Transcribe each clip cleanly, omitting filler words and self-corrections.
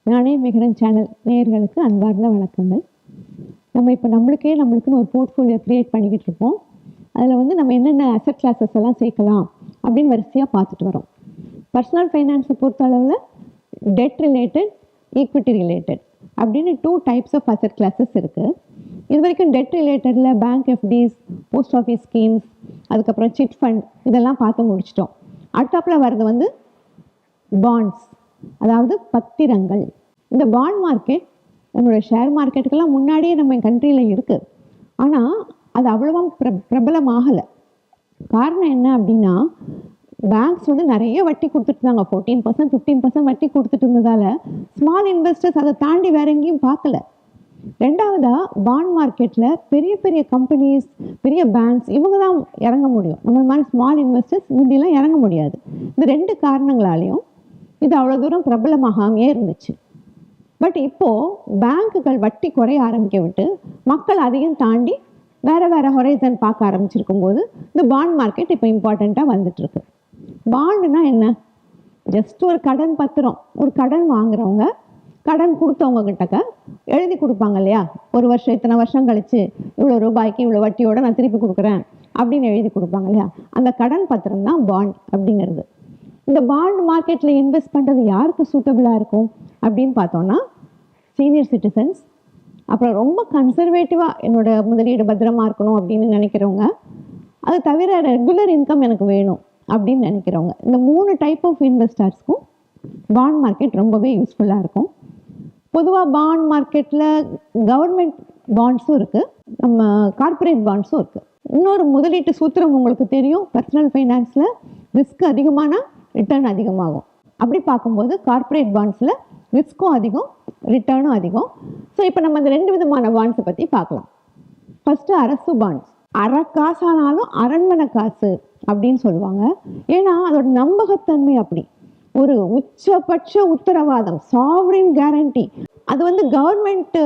நானே விகடன் சேனல் நேயர்களுக்கு அன்பார்ந்த வணக்கங்கள். நம்ம இப்போ நம்மளுக்குன்னு ஒரு போர்ட்ஃபோலியோ கிரியேட் பண்ணிக்கிட்டு இருப்போம். அதில் வந்து நம்ம என்னென்ன அசெட் கிளாஸஸ் எல்லாம் சேர்க்கலாம் அப்படின்னு வரிசையாக பார்த்துட்டு வரோம். பர்சனல் ஃபைனான்ஸை பொறுத்த அளவில் டெட் ரிலேட்டட், ஈக்விட்டி ரிலேட்டட் அப்படின்னு 2 டைப்ஸ் ஆஃப் அசெட் கிளாஸஸ் இருக்குது. இது வரைக்கும் dead ரிலேட்டடில் bank எஃப்டிஸ், post office schemes, அதுக்கப்புறம் சிட் ஃபண்ட் இதெல்லாம் பார்த்து முடிச்சிட்டோம். அடுத்தாப்பில் வர்றது வந்து பாண்ட்ஸ், அதாவது பத்திரங்கள். இந்த பாண்ட் மார்க்கெட் நம்மளோட ஷேர் மார்க்கெட்டுக்கெல்லாம் முன்னாடியே நம்ம கண்ட்ரியில் இருக்குது. ஆனால் அது அவ்வளவா பிரபலமாகலை. காரணம் என்ன அப்படின்னா, பேங்க்ஸ் வந்து நிறைய வட்டி கொடுத்துட்டு இருந்தாங்க. 14%, 15% வட்டி கொடுத்துட்டு இருந்ததால் ஸ்மால் இன்வெஸ்டர்ஸ் அதை தாண்டி வேற எங்கேயும் பார்க்கல. ரெண்டாவதாக பாண்ட் மார்க்கெட்டில் பெரிய பெரிய கம்பெனிஸ், பெரிய பேங்க்ஸ் இவங்க தான் இறங்க முடியும். நம்ம மாதிரி ஸ்மால் இன்வெஸ்டர்ஸ் முந்தியெல்லாம் இறங்க முடியாது. இந்த 2 காரணங்களாலையும் இது அவ்வளோ தூரம் பிரபலமாகாமையே இருந்துச்சு. பட் இப்போது பேங்க்குகள் வட்டி குறைய ஆரம்பிக்க விட்டு மக்கள் அதையும் தாண்டி வேறு வேறு ஹொரைசன் பார்க்க ஆரம்பிச்சிருக்கும் போது இந்த பாண்ட் மார்க்கெட் இப்போ இம்பார்ட்டண்ட்டாக வந்துட்டுருக்கு. பாண்டுனா என்ன? ஜஸ்ட் ஒரு கடன் பத்திரம். ஒரு கடன் வாங்குறவங்க கடன் கொடுத்தவங்க கிட்டக்க எழுதி கொடுப்பாங்க இல்லையா, ஒரு வருஷம் இத்தனை வருஷம் கழிச்சு இவ்வளோ ரூபாய்க்கு இவ்வளோ வட்டியோடு நான் திருப்பி கொடுக்குறேன் அப்படின்னு எழுதி கொடுப்பாங்க இல்லையா, அந்த கடன் பத்திரம் தான் பாண்ட் அப்படிங்கிறது. இந்த பாண்ட் மார்க்கெட்டில் இன்வெஸ்ட் பண்ணுறது யாருக்கு சூட்டபிளாக இருக்கும் அப்படின்னு பார்த்தோன்னா, சீனியர் சிட்டிசன்ஸ், அப்புறம் ரொம்ப கன்சர்வேட்டிவாக என்னோட முதலீடு பத்திரமா இருக்கணும் அப்படின்னு நினைக்கிறவங்க, அது தவிர ரெகுலர் இன்கம் எனக்கு வேணும் அப்படின்னு நினைக்கிறவங்க, இந்த 3 டைப் ஆஃப் இன்வெஸ்டர்ஸ்க்கும் பாண்ட் மார்க்கெட் ரொம்பவே யூஸ்ஃபுல்லாக இருக்கும். பொதுவாக பாண்ட் மார்க்கெட்டில் கவர்மெண்ட் பாண்ட்ஸும் இருக்குது, நம்ம கார்ப்பரேட் பாண்ட்ஸும் இருக்குது. இன்னொரு முதலீட்டு சூத்திரம் உங்களுக்கு தெரியும், பர்சனல் ஃபைனான்ஸில் ரிஸ்க் அதிகமான ரிட்டர்ன் அதிகமாகும். அப்படி பார்க்கும்போது கார்ப்பரேட் பாண்ட்ஸில் ரிஸ்க்கும் அதிகம், ரிட்டர்னும் அதிகம். ஸோ இப்போ நம்ம இந்த 2 விதமான பாண்ட்ஸை பற்றி பார்க்கலாம். ஃபஸ்ட்டு அரசு பாண்ட்ஸ். அரை காசானாலும் அரண்மனை காசு அப்படின்னு சொல்லுவாங்க. ஏன்னா அதோட நம்பகத்தன்மை அப்படி ஒரு உச்சபட்ச உத்தரவாதம், சாவரின் கேரண்டி. அது வந்து கவர்மெண்ட்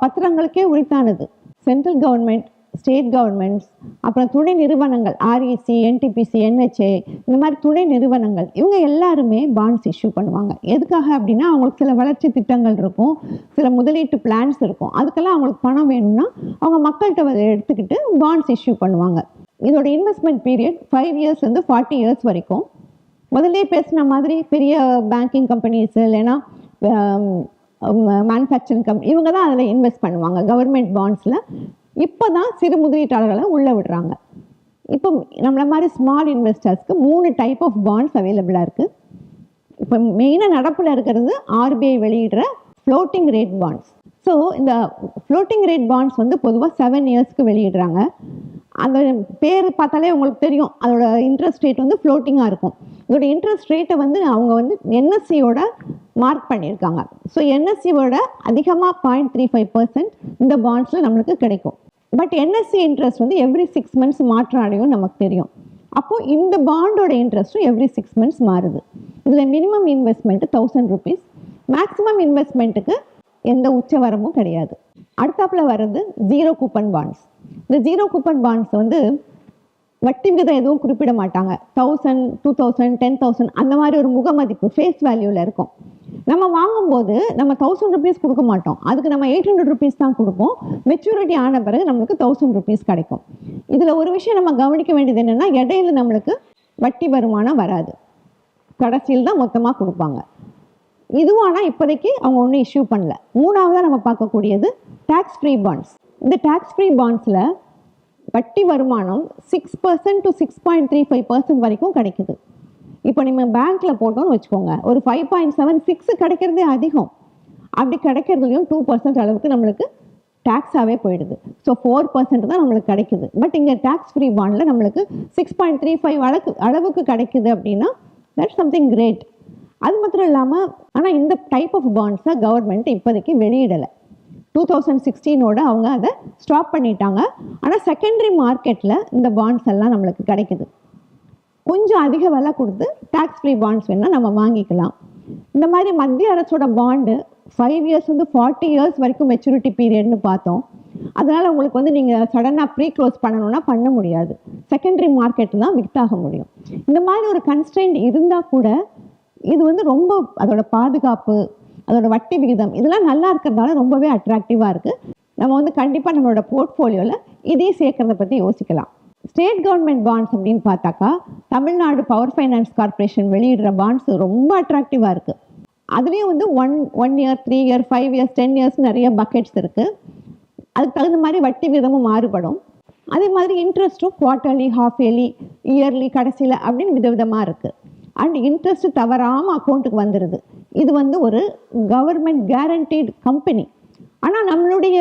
பத்திரங்களுக்கே உரித்தானது. சென்ட்ரல் கவர்மெண்ட், ஸ்டேட் கவர்மெண்ட்ஸ், அப்புறம் துணை நிறுவனங்கள், ஆர்இசி, என்டிபிசி, என்ஹெச்ஏ, இந்த மாதிரி துணை நிறுவனங்கள் இவங்க எல்லாருமே பாண்ட்ஸ் இஷ்யூ பண்ணுவாங்க. எதுக்காக அப்படின்னா, அவங்களுக்கு சில வளர்ச்சி திட்டங்கள் இருக்கும், சில முதலீட்டு பிளான்ஸ் இருக்கும். அதுக்கெல்லாம் அவங்களுக்கு பணம் வேணும்னா அவங்க மக்கள்கிட்ட எடுத்துக்கிட்டு பாண்ட்ஸ் இஷ்யூ பண்ணுவாங்க. இதோட இன்வெஸ்ட்மெண்ட் பீரியட் 5 இயர்ஸ்லேருந்து 40 இயர்ஸ் வரைக்கும். முதல்ல பேசின மாதிரி பெரிய பேங்கிங் கம்பெனிஸ் இல்லைன்னா மேனுஃபேக்சரிங் கம்பெனி இவங்க தான் அதில் இன்வெஸ்ட் பண்ணுவாங்க கவர்மெண்ட் பாண்ட்ஸில். இப்போ தான் சிறு முதலீட்டாளர்களை உள்ளே விடுறாங்க. இப்போ நம்மள மாதிரி ஸ்மால் இன்வெஸ்டர்ஸ்க்கு 3 டைப் ஆஃப் பாண்ட்ஸ் அவைலபிளாக இருக்குது. இப்போ மெயினாக நடப்பில் இருக்கிறது ஆர்பிஐ வெளியிடுற ஃப்ளோட்டிங் ரேட் பாண்ட்ஸ். ஸோ இந்த ஃப்ளோட்டிங் ரேட் பாண்ட்ஸ் வந்து பொதுவாக 7 இயர்ஸ்க்கு வெளியிடுறாங்க. அந்த பேர் பார்த்தாலே உங்களுக்கு தெரியும், அதோட இன்ட்ரெஸ்ட் ரேட் வந்து ஃப்ளோட்டிங்காக இருக்கும். இதோட இன்ட்ரெஸ்ட் ரேட்டை வந்து அவங்க வந்து என்எஸ்சியோட மார்க் பண்ணியிருக்காங்க. ஸோ என்எஸ்சியோட அதிகமாக 0.35% இந்த பாண்ட்ஸில் நம்மளுக்கு கிடைக்கும். பட் என்எஸ்சி இன்ட்ரெஸ்ட் வந்து எவ்ரி 6 months மாற்றம் அடையும் நமக்கு தெரியும். அப்போது இந்த பாண்டோட இன்ட்ரெஸ்ட்டும் எவ்ரி 6 months மாறுது. இதில் மினிமம் இன்வெஸ்ட்மெண்ட்டு 1000 rupees, மேக்ஸிமம் இன்வெஸ்ட்மெண்ட்டுக்கு எந்த உச்சவரமும் கிடையாது. அடுத்தாப்பில் வர்றது 0 கூப்பன் பாண்ட்ஸ். இந்த 0 கூப்பன் பாண்ட்ஸ் வந்து வட்டி விகிதம் எதுவும் குறிப்பிட மாட்டாங்க. 1000, 2000, 10,000 அந்த மாதிரி ஒரு முகமதிப்பு ஃபேஸ் வேல்யூவில் இருக்கும். நம்ம வாங்கும்போது நம்ம 1000 rupees கொடுக்க மாட்டோம், அதுக்கு நம்ம 800 rupees தான் கொடுப்போம். மெச்சூரிட்டி ஆன பிறகு நம்மளுக்கு 1000 rupees கிடைக்கும். இதில் ஒரு விஷயம் நம்ம கவனிக்க வேண்டியது என்னென்னா, இடையில நம்மளுக்கு வட்டி வருமானம் வராது, கடைசியில் தான் மொத்தமாக கொடுப்பாங்க. இதுவும் ஆனால் இப்போதைக்கு அவங்க ஒன்றும் இஷ்யூ பண்ணல. மூணாவதாக நம்ம பார்க்கக்கூடியது டேக்ஸ் ஃப்ரீ பாண்ட்ஸ். இந்த டேக்ஸ் ஃப்ரீ பாண்ட்ஸில் வட்டி வருமானம் 6% to 6.35% வரைக்கும் கிடைக்குது. இப்போ நம்ம பேங்க்கில் போட்டோம்னு வச்சுக்கோங்க, ஒரு 5.76 கிடைக்கிறதே அதிகம். அப்படி கிடைக்கிறதுலையும் 2% அளவுக்கு நம்மளுக்கு டேக்ஸாகவே போயிடுது. ஸோ 4% தான் நம்மளுக்கு கிடைக்குது. பட் இங்கே டேக்ஸ் ஃப்ரீ பாண்டில் நம்மளுக்கு 6.35 அளவுக்கு கிடைக்குது அப்படின்னா தட்ஸ் சம்திங் கிரேட். அது மாத்திரம் இல்லாமல், ஆனால் இந்த டைப் ஆஃப் பாண்ட்ஸை கவர்மெண்ட் இப்போதைக்கு வெளியிடலை. 2016 அவங்க அதை ஸ்டாப் பண்ணிட்டாங்க. ஆனால் செகண்டரி மார்க்கெட்டில் இந்த பாண்ட்ஸ் எல்லாம் நம்மளுக்கு கிடைக்குது. கொஞ்சம் அதிக விலை கொடுத்து டேக்ஸ் ஃப்ரீ பாண்ட்ஸ் வேணால் நம்ம வாங்கிக்கலாம். இந்த மாதிரி மத்திய அரசோட பாண்டு 5 இயர்ஸ்லேருந்து 40 இயர்ஸ் வரைக்கும் மெச்சூரிட்டி பீரியட்னு பார்த்தோம். அதனால் உங்களுக்கு வந்து நீங்கள் சடனாக ப்ரீ க்ளோஸ் பண்ணணும்னா பண்ண முடியாது, செகண்டரி மார்க்கெட்டில் தான் விற்றாக முடியும். இந்த மாதிரி ஒரு கன்ஸ்ட்ரெயின்ட் இருந்தால் கூட இது வந்து ரொம்ப அதோட பாதுகாப்பு, அதோட வட்டி விகிதம் இதெல்லாம் நல்லா இருக்கிறதுனால ரொம்பவே அட்ராக்டிவாக இருக்குது. நம்ம வந்து கண்டிப்பாக நம்மளோட போர்ட்ஃபோலியோவில் இதையும் சேர்க்கறத பற்றி யோசிக்கலாம். ஸ்டேட் கவர்மெண்ட் பாண்ட்ஸ் அப்படின்னு பார்த்தாக்கா தமிழ்நாடு பவர் ஃபைனான்ஸ் கார்பரேஷன் வெளியிடுற பாண்ட்ஸ் ரொம்ப அட்ராக்டிவாக இருக்குது. அதுலேயும் வந்து 1 இயர் 3 இயர் 5 இயர்ஸ் 10 இயர்ஸ் நிறைய பக்கெட்ஸ் இருக்குது. அதுக்கு தகுந்த மாதிரி வட்டி விதமும் மாறுபடும். அதே மாதிரி இன்ட்ரெஸ்ட்டும் குவார்ட்டர்லி, ஹாஃப் இயர்லி, இயர்லி, கடைசியில் அப்படின்னு விதவிதமாக இருக்குது. அண்ட் இன்ட்ரெஸ்ட் தவறாமல் அக்கௌண்ட்டுக்கு வந்துடுது. இது வந்து ஒரு கவர்மெண்ட் கேரண்டீடு கம்பெனி. ஆனால் நம்மளுடைய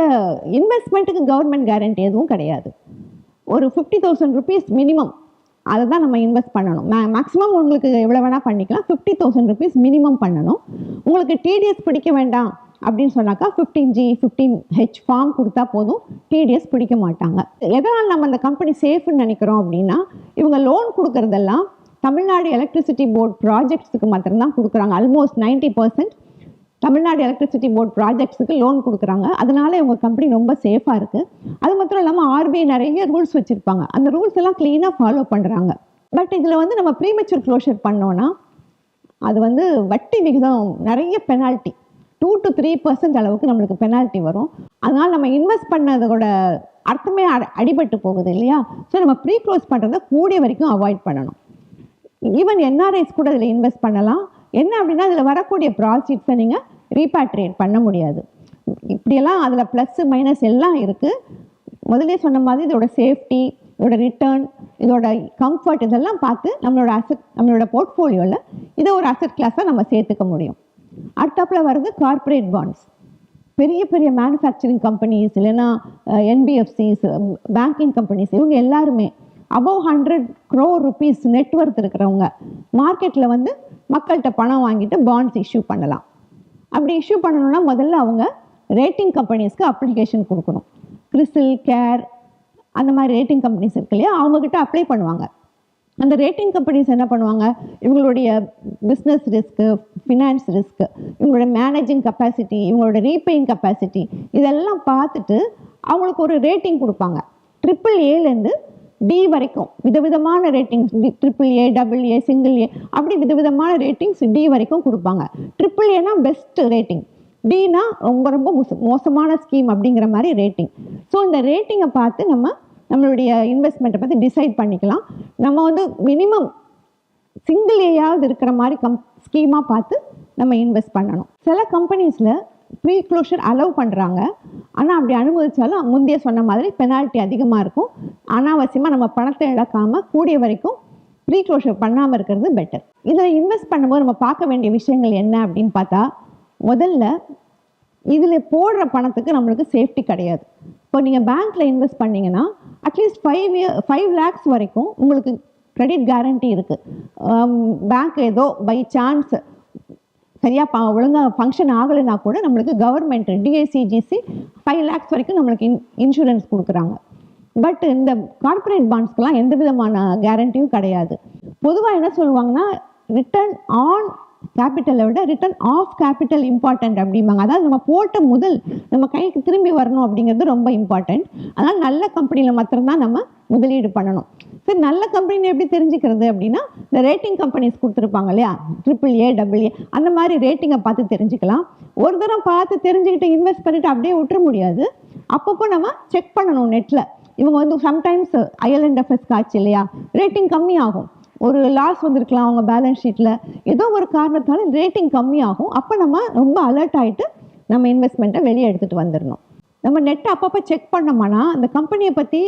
இன்வெஸ்ட்மெண்ட்டுக்கு கவர்மெண்ட் கேரண்டி எதுவும் கிடையாது. ஒரு 50,000 rupees மினிமம் அதை தான் நம்ம இன்வெஸ்ட் பண்ணணும். மேக்ஸிமம் உங்களுக்கு எவ்வளோ வேணால் பண்ணிக்கலாம். 50,000 rupees மினிமம் பண்ணணும். உங்களுக்கு டிடிஎஸ் பிடிக்க வேண்டாம் அப்படின்னு சொன்னாக்கா 15G 15H ஃபார்ம் கொடுத்தா போதும். டிடிஎஸ் பிடிக்க மாட்டாங்க. எதனால் நம்ம அந்த கம்பெனி சேஃப்னு நினைக்கிறோம் அப்படின்னா, இவங்க லோன் கொடுக்குறதெல்லாம் தமிழ்நாடு எலக்ட்ரிசிட்டி போர்டு ப்ராஜெக்ட்ஸுக்கு மாத்திரம்தான் கொடுக்குறாங்க. ஆல்மோஸ்ட் 90% தமிழ்நாடு எலக்ட்ரிசிட்டி போர்டு ப்ராஜெக்ட்ஸுக்கு லோன் கொடுக்குறாங்க. அதனால இவங்க கம்பெனி ரொம்ப சேஃபாக இருக்குது. அது மாத்திரம் இல்லாமல் RBI நிறைய ரூல்ஸ் வச்சுருப்பாங்க. அந்த ரூல்ஸ் எல்லாம் க்ளீனாக ஃபாலோ பண்ணுறாங்க. பட் இதில் வந்து நம்ம ப்ரீமெச்சூர் க்ளோஷர் பண்ணோன்னா அது வந்து வட்டி விகிதம் நிறைய பெனால்ட்டி 2 to 3% அளவுக்கு நம்மளுக்கு பெனால்ட்டி வரும். அதனால் நம்ம இன்வெஸ்ட் பண்ணதோட அர்த்தமே அடிபட்டு போகுது இல்லையா? ஸோ நம்ம ப்ரீ க்ளோஸ் பண்ணுறதை கூடிய வரைக்கும் அவாய்ட் பண்ணணும். ஈவன் NRIs கூட இதில் இன்வெஸ்ட் பண்ணலாம். என்ன அப்படின்னா அதில் வரக்கூடிய ப்ராஃபிட்ஸை நீங்கள் ரீபேட்ரியேட் பண்ண முடியாது. இப்படியெல்லாம் அதில் ப்ளஸ் மைனஸ் எல்லாம் இருக்குது. முதலே சொன்ன மாதிரி இதோட சேஃப்டி, இதோட ரிட்டர்ன், இதோட கம்ஃபர்ட் இதெல்லாம் பார்த்து நம்மளோட போர்ட்ஃபோலியோவில் இதை ஒரு அசெட் கிளாஸாக நம்ம சேர்த்துக்க முடியும். அடுத்தாப்பில் வருது கார்ப்பரேட் பாண்ட்ஸ். பெரிய பெரிய மேனுஃபேக்சரிங் கம்பெனிஸ் இல்லைன்னா NBFCs, பேங்கிங் கம்பெனிஸ் இவங்க எல்லாருமே above 100 crore rupees நெட்வொர்த் இருக்கிறவங்க மார்க்கெட்டில் வந்து மக்கள்கிட்ட பணம் வாங்கிட்டு பாண்ட்ஸ் இஷ்யூ பண்ணலாம். அப்படி இஷ்யூ பண்ணணும்னா முதல்ல அவங்க ரேட்டிங் கம்பெனிஸ்க்கு அப்ளிகேஷன் கொடுக்கணும். கிறிசில், கேர் அந்த மாதிரி ரேட்டிங் கம்பெனிஸ் இருக்கு இல்லையா, அவங்கக்கிட்ட அப்ளை பண்ணுவாங்க. அந்த ரேட்டிங் கம்பெனிஸ் என்ன பண்ணுவாங்க, இவங்களுடைய பிஸ்னஸ் ரிஸ்க்கு, ஃபினான்ஸ் ரிஸ்க்கு, இவங்களோட மேனேஜிங் கெப்பாசிட்டி, இவங்களோட ரீபேயிங் கெப்பாசிட்டி இதெல்லாம் பார்த்துட்டு அவங்களுக்கு ஒரு ரேட்டிங் கொடுப்பாங்க. AAAலேருந்து D வரைக்கும் விதவிதமான ratings, AAA, AA, single A அப்படி விதவிதமான ரேட்டிங்ஸ் D வரைக்கும் கொடுப்பாங்க. AAAனா பெஸ்ட் ரேட்டிங், Dனா ரொம்ப ரொம்ப மோசமான ஸ்கீம் அப்படிங்கிற மாதிரி ரேட்டிங். ஸோ இந்த ரேட்டிங்கை பார்த்து நம்மளுடைய இன்வெஸ்ட்மெண்ட்டை பற்றி டிசைட் பண்ணிக்கலாம். நம்ம வந்து மினிமம் சிங்கிள் ஏயாவது இருக்கிற மாதிரி ஸ்கீமாக பார்த்து நம்ம இன்வெஸ்ட் பண்ணணும். சில கம்பெனிஸில் ப்ரீ க்ளோஷர் அலோவ் பண்ணுறாங்க. ஆனால் அப்படி அனுமதித்தாலும் முந்தைய சொன்ன மாதிரி பெனால்ட்டி அதிகமாக இருக்கும். அனாவசியமாக நம்ம பணத்தை இழக்காமல் கூடிய வரைக்கும் ப்ரீ க்ளோஷர் பண்ணாமல் இருக்கிறது பெட்டர். இதில் இன்வெஸ்ட் பண்ணும்போது நம்ம பார்க்க வேண்டிய விஷயங்கள் என்ன அப்படின்னு பார்த்தா, முதல்ல இதில் போடுற பணத்துக்கு நம்மளுக்கு சேஃப்டி கிடையாது. இப்போ நீங்கள் பேங்க்கில் இன்வெஸ்ட் பண்ணிங்கன்னா அட்லீஸ்ட் 5 lakhs வரைக்கும் உங்களுக்கு கிரெடிட் கேரண்டி இருக்குது. பேங்க் ஏதோ பை சான்ஸ் சரியாக ஒழுங்காக ஃபங்க்ஷன் ஆகலைன்னா கூட நம்மளுக்கு கவர்மெண்ட் DICGC 5 lakhs வரைக்கும் நம்மளுக்கு இன்சூரன்ஸ் கொடுக்குறாங்க. பட் இந்த கார்ப்பரேட் பாண்ட்ஸ்க்கெலாம் எந்த விதமான கேரண்டியும் கிடையாது. பொதுவாக என்ன சொல்லுவாங்கன்னா, ரிட்டர்ன் ஆன் கேபிட்டலை விட ரிட்டர்ன் ஆஃப் கேபிட்டல் இம்பார்ட்டண்ட் அப்படிம்பாங்க. அதாவது நம்ம போட்ட முதல் நம்ம கைக்கு திரும்பி வரணும் அப்படிங்கிறது ரொம்ப இம்பார்ட்டண்ட். அதனால் நல்ல கம்பெனியில் மாத்திரம்தான் நம்ம முதலீடு பண்ணணும். சரி, நல்ல கம்பெனி எப்படி தெரிஞ்சுக்கிறது அப்படின்னா, இந்த ரேட்டிங் கம்பெனிஸ் கொடுத்துருப்பாங்க இல்லையா, AAA, AA அந்த மாதிரி ரேட்டிங்கை பார்த்து தெரிஞ்சுக்கலாம். ஒரு தரம் பார்த்து தெரிஞ்சுக்கிட்டு இன்வெஸ்ட் பண்ணிவிட்டு அப்படியே விட்டுற முடியாது. அப்பப்போ நம்ம செக் பண்ணணும் நெட்டில். இவங்க வந்து சம்டைம்ஸ் IL&FS காட்சி இல்லையா, ரேட்டிங் கம்மி ஆகும், ஒரு லாஸ் வந்திருக்கலாம் அவங்க பேலன்ஸ் ஷீட்டில், ஏதோ ஒரு காரணத்தால் ரேட்டிங் கம்மியாகும். அப்போ நம்ம ரொம்ப அலர்ட் ஆகிட்டு நம்ம இன்வெஸ்ட்மெண்ட்டை வெளியே எடுத்துகிட்டு வந்துடணும். நம்ம நெட்டை அப்பப்போ செக் பண்ணோம்னா அந்த கம்பெனியை பற்றி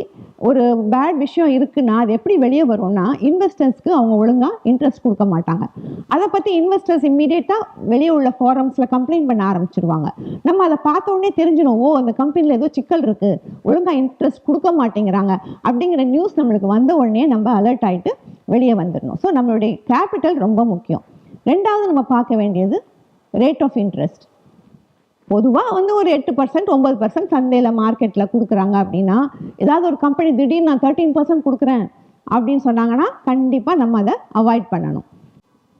ஒரு பேட் விஷயம் இருக்குன்னா அது எப்படி வெளியே வரும்னா, இன்வெஸ்டர்ஸ்க்கு அவங்க ஒழுங்காக இன்ட்ரெஸ்ட் கொடுக்க மாட்டாங்க. அதை பற்றி இன்வெஸ்டர்ஸ் இம்மீடியட்டாக வெளியே உள்ள ஃபாரம்ஸில் கம்ப்ளைண்ட் பண்ண ஆரம்பிச்சிருவாங்க. நம்ம அதை பார்த்தோன்னே தெரிஞ்சிடும், ஓ அந்த கம்பெனியில் ஏதோ சிக்கல் இருக்குது, ஒழுங்காக இன்ட்ரெஸ்ட் கொடுக்க மாட்டேங்கிறாங்க அப்படிங்கிற நியூஸ் நம்மளுக்கு வந்த உடனே நம்ம அலர்ட் ஆகிட்டு வெளியே வந்துடணும். ஸோ நம்மளுடைய கேபிட்டல் ரொம்ப முக்கியம். ரெண்டாவது நம்ம பார்க்க வேண்டியது ரேட் ஆஃப் இன்ட்ரெஸ்ட். பொதுவாக வந்து ஒரு 8% 9% சந்தையில் மார்க்கெட்டில் கொடுக்குறாங்க அப்படின்னா, ஏதாவது ஒரு கம்பெனி திடீர்னு நான் 13% கொடுக்குறேன் அப்படின்னு சொன்னாங்கன்னா கண்டிப்பாக நம்ம அதை அவாய்ட் பண்ணணும்.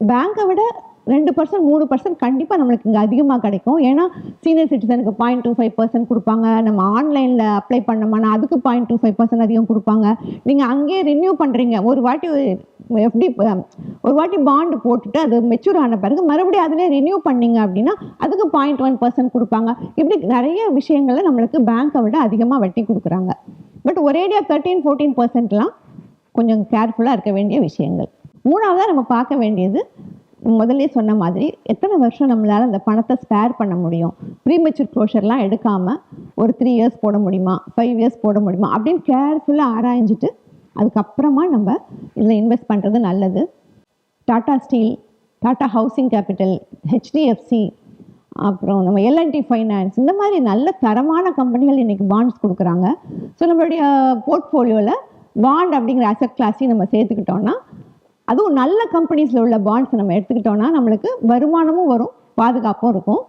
பேங்கை விட 2% 3% கண்டிப்பாக நம்மளுக்கு இங்கே அதிகமாக கிடைக்கும். ஏன்னா சீனியர் சிட்டிசனுக்கு 0.25% கொடுப்பாங்க. நம்ம ஆன்லைனில் அப்ளை பண்ணோம்னா அதுக்கு 0.25% அதிகம் கொடுப்பாங்க. நீங்கள் அங்கேயே ரினியூ பண்ணுறீங்க. ஒரு வாட்டி எப்படி ஒரு வாட்டி பாண்டு போட்டுட்டு அது மெச்சூர் ஆன பிறகு மறுபடியும் அதிலே ரினியூ பண்ணீங்க அப்படின்னா அதுக்கு 0.1% கொடுப்பாங்க. இப்படி நிறைய விஷயங்களில் நம்மளுக்கு பேங்க்கை விட அதிகமாக வட்டி கொடுக்குறாங்க. பட் ஒரேடியா 13-14%லாம் கொஞ்சம் கேர்ஃபுல்லாக இருக்க வேண்டிய விஷயங்கள். மூணாவதாக நம்ம பார்க்க வேண்டியது, முதல்ல சொன்ன மாதிரி எத்தனை வருஷம் நம்மளால் அந்த பணத்தை ஸ்பேர் பண்ண முடியும். ப்ரீமெச்சூர் க்ளோஷர்லாம் எடுக்காமல் ஒரு 3 இயர்ஸ் போட முடியுமா, 5 இயர்ஸ் போட முடியுமா அப்படின்னு கேர்ஃபுல்லாக ஆராய்ஞ்சிட்டு அதுக்கப்புறமா நம்ம இதில் இன்வெஸ்ட் பண்ணுறது நல்லது. Tata steel, Tata housing capital, HDFC, அப்புறம் நம்ம எல்என்டி ஃபைனான்ஸ், இந்த மாதிரி நல்ல தரமான கம்பெனிகள் இன்றைக்கி பாண்ட்ஸ் கொடுக்குறாங்க. ஸோ நம்மளுடைய போர்ட்ஃபோலியோவில் பாண்ட் அப்படிங்கிற அசெட் கிளாஸையும் நம்ம சேர்த்துக்கிட்டோம்னா, அதுவும் நல்ல கம்பெனிஸில் உள்ள பாண்ட்ஸ் நம்ம எடுத்துக்கிட்டோம்னா நம்மளுக்கு வருமானமும் வரும், பாதுகாப்பும் இருக்கும்.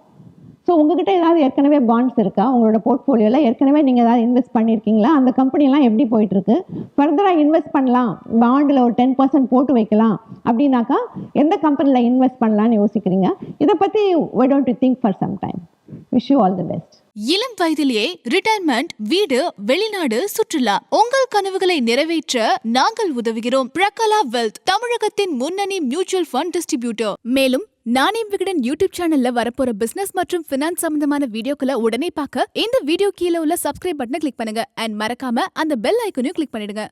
ஸோ உங்ககிட்ட ஏதாவது ஏற்கனவே பாண்ட்ஸ் இருக்கா? உங்களோட போர்ட்ஃபோலியோவில் ஏற்கனவே நீங்கள் ஏதாவது இன்வெஸ்ட் பண்ணியிருக்கீங்களா? அந்த கம்பெனிலாம் எப்படி போயிட்டுருக்கு? ஃபர்தராக இன்வெஸ்ட் பண்ணலாம், பாண்டில் ஒரு 10% போட்டு வைக்கலாம் அப்படின்னாக்கா எந்த கம்பெனியில் இன்வெஸ்ட் பண்ணலான்னு யோசிக்கிறீங்க? இதை பற்றி why don't you think for some time? Wish you all the best. இளம் வயதிலேயே ரிட்டையர்மெண்ட், வீடு, வெளிநாடு, சுற்றுலா, உங்கள் கனவுகளை நிறைவேற்ற நாங்கள் உதவுகிறோம். பிரகலா வெல்த், தமிழகத்தின் முன்னணி மியூச்சுவல் ஃபண்ட் டிஸ்ட்ரிபியூட்டர். மேலும் நானே விகடன் யூடியூப் சேனல்ல வரப்போற பிசினஸ் மற்றும் பினான்ஸ் சம்பந்தமான வீடியோக்களை உடனே பார்க்க இந்த வீடியோ கீழே உள்ள சப்ஸ்கிரைப் பட்டனை கிளிக் பண்ணுங்க. அண்ட் மறக்காம அந்த பெல் ஐக்கனையும் கிளிக் பண்ணிடுங்க.